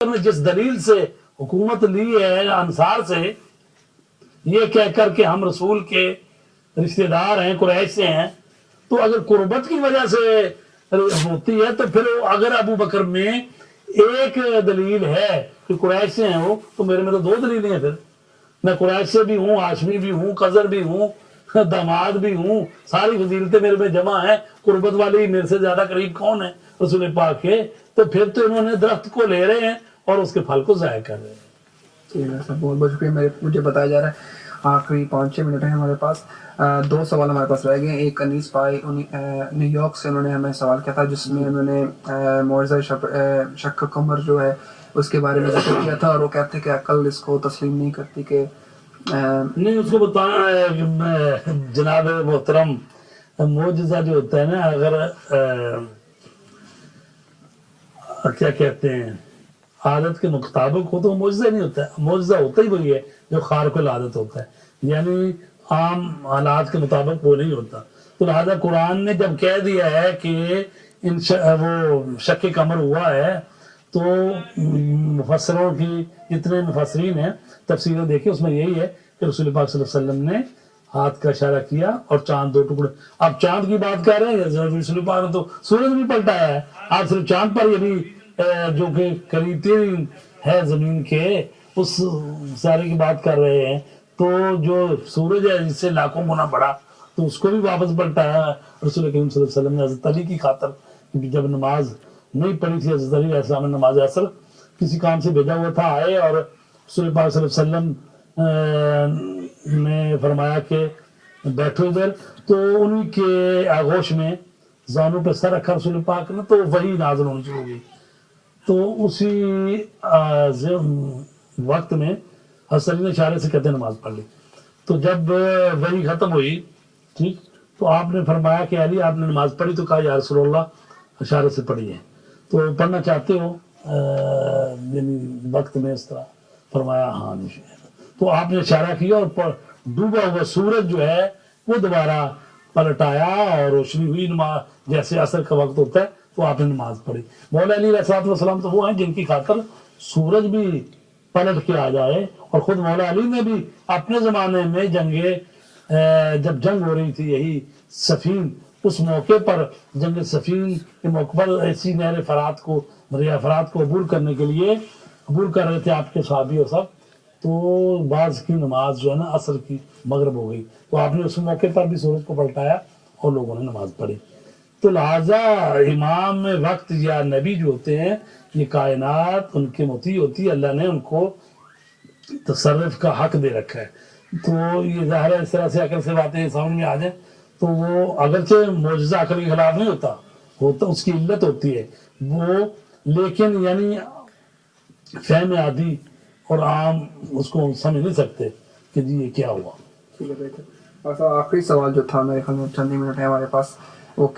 نے جس دلیل سے حکومت لی ہے انصار سے، یہ کہہ کر کہ ہم رسول کے رشتہ دار ہیں، قریش سے ہیں، تو اگر قربت کی وجہ سے ہوتی ہے تو پھر اگر ابو بکر میں ایک دلیل ہے کہ قریش سے ہیں وہ، تو میرے میں تو دو دلیلیں ہیں، پھر میں قریش سے بھی ہوں، ہاشمی بھی ہوں، قذر بھی ہوں، داماد بھی ہوں، ساری فضیلتیں میرے میں جمع ہیں، قربت والی میرے سے زیادہ قریب کون ہے رسول پاک کے، تو پھر تو انہوں نے درخت کو لے رہے ہیں اور اس کے پھل کو ضائع کر رہے ہیں۔ ٹھیک ہے سر، بہت بہت شکریہ۔ مجھے بتایا جا رہا ہے آخری 5-6 منٹ ہیں ہمارے پاس، 2 سوال ہمارے پاس رہ گئے ہیں۔ ایک انیس پائی نیو یارک سے انہوں نے ہمیں سوال کیا تھا، جس میں انہوں نے معجزہ شق قمر جو ہے اس کے بارے میں ذکر کیا تھا، اور وہ کہتے ہیں کہ عقل اس کو تسلیم نہیں کرتی کہ نہیں، اس کو بتانا ہے کہ جناب محترم معجزہ جو ہوتا ہے نا، اگر کیا کہتے ہیں عادت کے مطابق ہو تو معجزہ نہیں ہوتا ہے، معجزہ ہوتا ہی وہی ہے جو خارق العادت ہوتا ہے، یعنی عام حالات کے مطابق وہ نہیں ہوتا۔ تو لہٰذا قرآن نے جب کہہ دیا ہے کہ وہ شق قمر ہوا ہے، تو مفسروں کی جتنے مفسرین ہیں تفسیریں دیکھیں، اس میں یہی ہے کہ رسول پاک صلی اللہ علیہ وسلم نے ہاتھ کا اشارہ کیا اور چاند 2 ٹکڑے۔ آپ چاند کی بات کر رہے ہیں، رسول پاک نے تو سورج بھی پلٹایا ہے، آپ صرف چاند پر یعنی جو کہ قریب ترین ہے زمین کے اس سارے کی بات کر رہے ہیں، تو جو سورج ہے جس سے لاکھوں گنا بڑا، تو اس کو بھی واپس پلٹایا رسول کریم صلی اللہ علیہ وسلم نے حضرت علی کی خاطر، کیونکہ جب نماز نہیں پڑھی تھی حضرت علی علیہ السلام نے نماز عصر کسی کام سے بھیجا ہوا تھا، آئے اور رسول پاک صلی اللہ علیہ وسلم نے فرمایا کہ بیٹھو ادھر، تو انہی کے آغوش میں زانوں پہ سر رکھا رسول پاک نے، تو وہی نازل ہونے شروع ہو گئی۔ تو اسی وقت میں حضرت علی نے اشارے سے کہتے ہیں نماز پڑھ لی۔ تو جب وہی ختم ہوئی، ٹھیک، تو آپ نے فرمایا کہ علی آپ نے نماز پڑھی؟ تو کہا یا رسول اللہ اشارے سے پڑھی ہے، تو پڑھنا چاہتے ہو یعنی وقت میں اس طرح؟ فرمایا ہاں نہیں۔ تو آپ نے اشارہ کیا اور ڈوبا ہوا سورج جو ہے وہ دوبارہ پلٹایا اور روشنی ہوئی، نماز جیسے عصر کا وقت ہوتا ہے، تو آپ نے نماز پڑھی۔ مولا علی علیہ السلام تو وہ ہیں جن کی خاطر سورج بھی پلٹ کے آ جائے، اور خود مولا علی نے بھی اپنے زمانے میں جب جنگ ہو رہی تھی یہی صفین، اس موقع پر جنگ صفین کے موقع پر ایسی نہر فرات کو، دریا فرات کو عبور کرنے کے لیے عبور کر رہے تھے آپ کے صحابی اور سب، تو بعض کی نماز جو ہے نا عصر کی مغرب ہو گئی، تو آپ نے اس موقع پر بھی سورج کو پلٹایا اور لوگوں نے نماز پڑھی۔ تو لہٰذا امام وقت یا نبی جو ہوتے ہیں، یہ کائنات ان کے مطیع ہوتی ہے، اللہ نے ان کو تصرف کا حق دے رکھا ہے۔ تو یہ ظاہر ہے اس طرح سے عقل سے باتیں سامنے میں آ جائیں تو وہ اگرچہ معجزہ عقل کے خلاف نہیں ہوتا، اس کی علت ہوتی ہے وہ، لیکن یعنی فہم عادی اور عام اس کو سمجھ نہیں سکتے کہ جی یہ کیا ہوا۔ ٹھیک ہے بہتر۔ اور سر آخری سوال جو تھا میرے خیال میں چند ہی منٹ ہے ہمارے پاس، وہ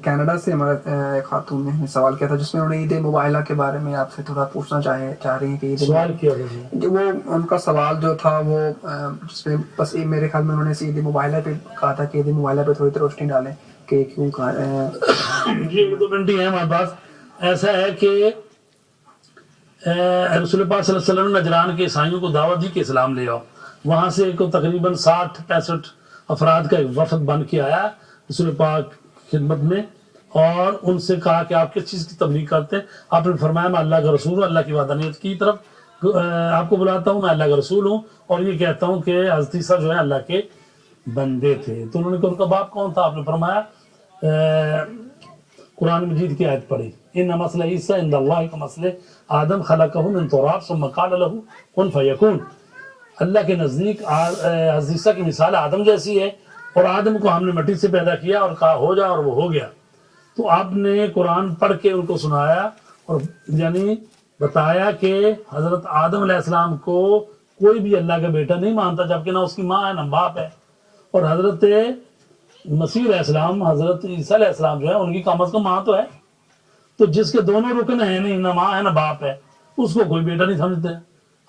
کینیڈا سے ہمارے خاتون نے سوال کیا تھا، جس میں انہوں نے عید مباہلہ کے بارے میں آپ سے تھوڑا پوچھنا چاہ رہی ہیں کہ سوال کیا وہ ان کا سوال جو تھا وہ جس میں بس میرے خیال میں انہوں نے عید مباہلہ پہ کہا تھا کہ عید مباہلہ پہ تھوڑی روشنی ڈالیں کہ کیوں یہ دو منٹ ہی ہے ہمارے پاس۔ ایسا ہے کہ رسول پاک صلی اللہ علیہ وسلم نے نجران کے عیسائیوں کو دعوت دی کہ اسلام لے آؤ، وہاں سے تقریباً 60-65 افراد کا ایک وفد بن کے آیا رسول پاک خدمت میں، اور ان سے کہا کہ آپ کس چیز کی تبلیغ کرتے ہیں؟ آپ نے فرمایا میں اللہ کا رسول ہوں، اللہ کی وحدانیت کی طرف آپ کو بلاتا ہوں، میں اللہ کا رسول ہوں، اور یہ کہتا ہوں کہ حضرت عیسیٰ جو ہے اللہ کے بندے تھے۔ تو انہوں نے کہا ان کا باپ کون تھا؟ آپ نے فرمایا قرآن مجید کی آیت پڑھی، ان مثل عیسیٰ عند اللہ کمثل آدم خلقہ من تراب ثم قال له کن فیکون۔ اللہ کے نزدیک حضرت عیسیٰ کی مثال آدم جیسی ہے، اور آدم کو ہم نے مٹی سے پیدا کیا اور کہا ہو جا، اور وہ ہو گیا۔ تو آپ نے قرآن پڑھ کے ان کو سنایا اور یعنی بتایا کہ حضرت آدم علیہ السلام کو کوئی بھی اللہ کا بیٹا نہیں مانتا، جبکہ نہ اس کی ماں ہے نہ باپ ہے، اور حضرت مسیح علیہ السلام، حضرت عیسیٰ علیہ السلام جو ہے ان کی کم از کم ماں تو ہے، تو جس کے دونوں رکن ہیں نہیں، نہ ماں ہے نہ باپ ہے، اس کو کوئی بیٹا نہیں سمجھتے۔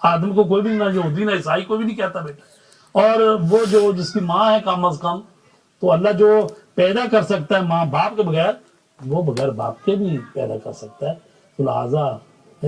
آدم کو کوئی بھی، نہ یہودی نہ عیسائی کوئی بھی نہیں کہتا بیٹا، اور وہ جو جس کی ماں ہے کم از کم، تو اللہ جو پیدا کر سکتا ہے ماں باپ کے بغیر، وہ بغیر باپ کے بھی پیدا کر سکتا ہے۔ تو لہٰذا